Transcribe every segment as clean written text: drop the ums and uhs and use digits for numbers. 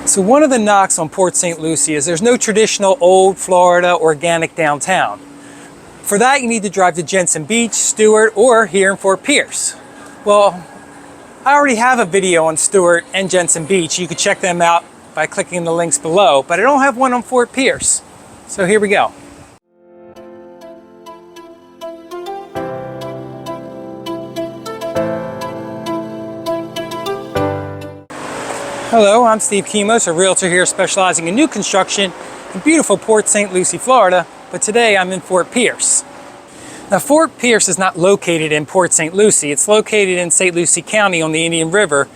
So one of the knocks on Port St Lucie is there's no traditional old Florida organic downtown. For that, you need to drive to Jensen Beach, Stuart, or here in Fort Pierce. Well, I already have a video on Stuart and Jensen Beach. You can check them out by clicking the links below, but I don't have one on Fort Pierce. So here we go. Hello, I'm Steve Kimos, a realtor here specializing in new construction in beautiful Port St Lucie, Florida, but today I'm in Fort Pierce. Now, Fort Pierce is not located in Port St Lucie. It's located in St. Lucie County on the Indian River,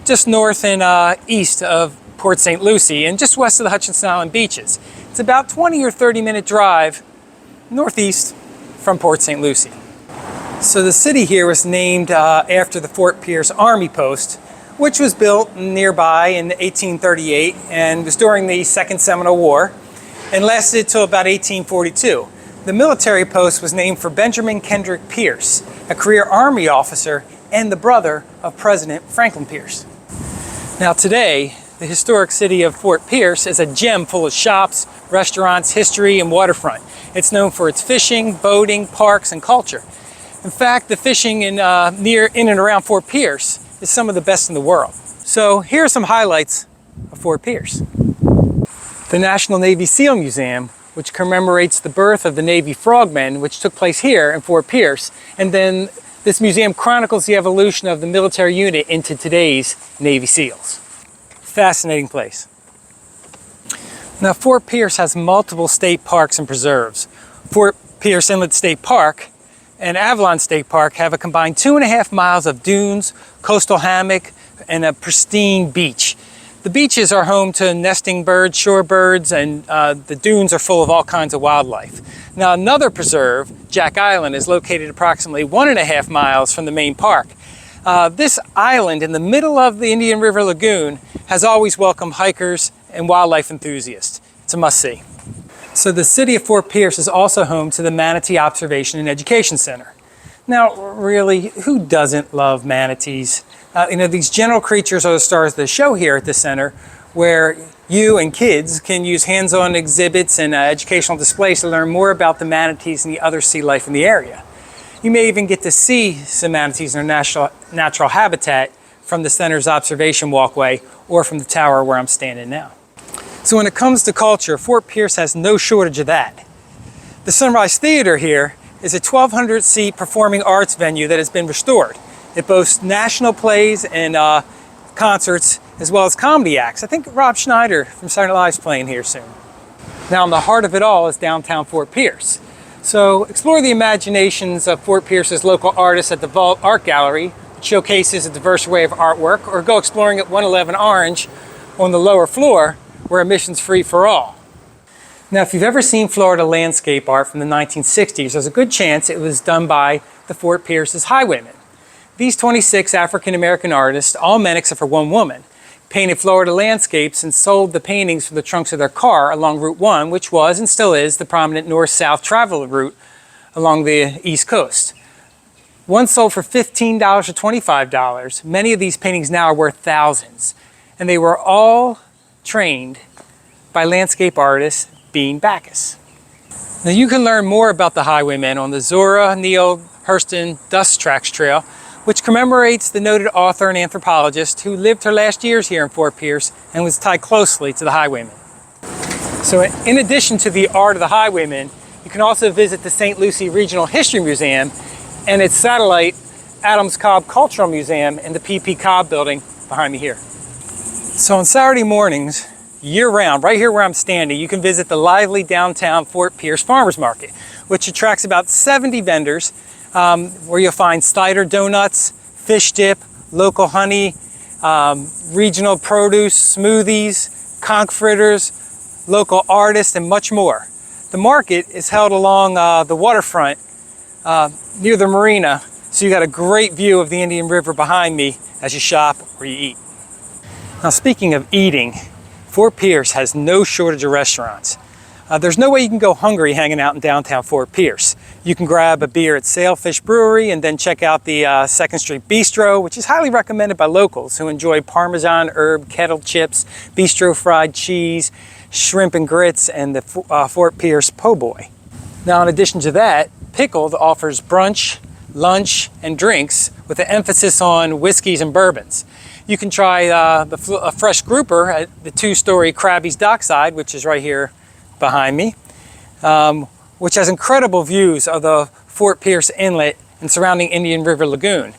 just north and east of Port St Lucie and just west of the Hutchinson Island beaches. It's about 20 or 30-minute drive northeast from Port St Lucie. So the city here was named after the Fort Pierce Army Post, which was built nearby in 1838 and was during the Second Seminole War and lasted till about 1842. The military post was named for Benjamin Kendrick Pierce, a career Army officer and the brother of President Franklin Pierce. Now today, the historic city of Fort Pierce is a gem full of shops, restaurants, history, and waterfront. It's known for its fishing, boating, parks, and culture. In fact, the fishing in and around Fort Pierce is some of the best in the world. So here are some highlights of Fort Pierce. The National Navy SEAL Museum, which commemorates the birth of the Navy frogmen, which took place here in Fort Pierce. And then this museum chronicles the evolution of the military unit into today's Navy SEALs. Fascinating place. Now, Fort Pierce has multiple state parks and preserves. Fort Pierce Inlet State Park and Avalon State Park have a combined 2.5 miles of dunes, coastal hammock, and a pristine beach. The beaches are home to nesting birds, shorebirds, and the dunes are full of all kinds of wildlife. Now, another preserve, Jack Island, is located approximately 1.5 miles from the main park. This island in the middle of the Indian River Lagoon has always welcomed hikers and wildlife enthusiasts. It's a must-see. So the city of Fort Pierce is also home to the Manatee Observation and Education Center. Now, really, who doesn't love manatees? These gentle creatures are the stars of the show here at the center, where you and kids can use hands-on exhibits and educational displays to learn more about the manatees and the other sea life in the area. You may even get to see some manatees in their natural habitat from the center's observation walkway or from the tower where I'm standing now. So when it comes to culture, Fort Pierce has no shortage of that. The Sunrise Theater here is a 1,200-seat performing arts venue that has been restored. It boasts national plays and concerts, as well as comedy acts. I think Rob Schneider from Saturday Night Live's playing here soon. Now, in the heart of it all is downtown Fort Pierce. So explore the imaginations of Fort Pierce's local artists at the Vault Art Gallery, which showcases a diverse array of artwork, or go exploring at 111 Orange on the lower floor, where admission's free for all. Now, if you've ever seen Florida landscape art from the 1960s, there's a good chance it was done by the Fort Pierce's highwaymen. These 26 African-American artists, all men except for one woman, painted Florida landscapes and sold the paintings from the trunks of their car along Route 1, which was and still is the prominent north-south travel route along the East Coast. One sold for $15 or $25. Many of these paintings now are worth thousands, and they were all trained by landscape artist Bean Backus. Now, you can learn more about the highwaymen on the Zora Neale Hurston Dust Tracks Trail, which commemorates the noted author and anthropologist who lived her last years here in Fort Pierce and was tied closely to the highwaymen. So in addition to the art of the highwaymen, you can also visit the St. Lucie Regional History Museum and its satellite Adams Cobb Cultural Museum in the P.P. Cobb building behind me here. So on Saturday mornings, year-round, right here where I'm standing, you can visit the lively downtown Fort Pierce Farmers Market, which attracts about 70 vendors, where you'll find cider donuts, fish dip, local honey, regional produce, smoothies, conch fritters, local artists, and much more. The market is held along the waterfront near the marina, so you got a great view of the Indian River behind me as you shop or you eat. Now, speaking of eating, Fort Pierce has no shortage of restaurants. There's no way you can go hungry hanging out in downtown Fort Pierce. You can grab a beer at Sailfish Brewery and then check out the 2nd Street Bistro, which is highly recommended by locals who enjoy Parmesan herb kettle chips, bistro fried cheese, shrimp and grits, and the Fort Pierce Po' Boy. Now, in addition to that, Pickled offers brunch, lunch, and drinks with an emphasis on whiskeys and bourbons. You can try a fresh grouper at the 2-story Krabby's Dockside, which is right here behind me, which has incredible views of the Fort Pierce Inlet and surrounding Indian River Lagoon.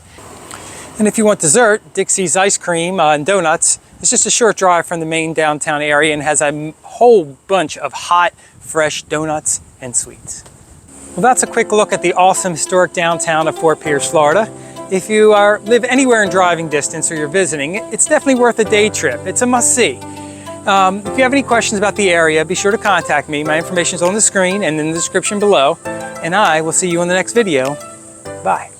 And if you want dessert, Dixie's Ice Cream and Donuts is just a short drive from the main downtown area and has a whole bunch of hot, fresh donuts and sweets. Well, that's a quick look at the awesome historic downtown of Fort Pierce, Florida. If you live anywhere in driving distance or you're visiting, it's definitely worth a day trip. It's a must-see. If you have any questions about the area, be sure to contact me. My information is on the screen and in the description below. And I will see you in the next video. Bye.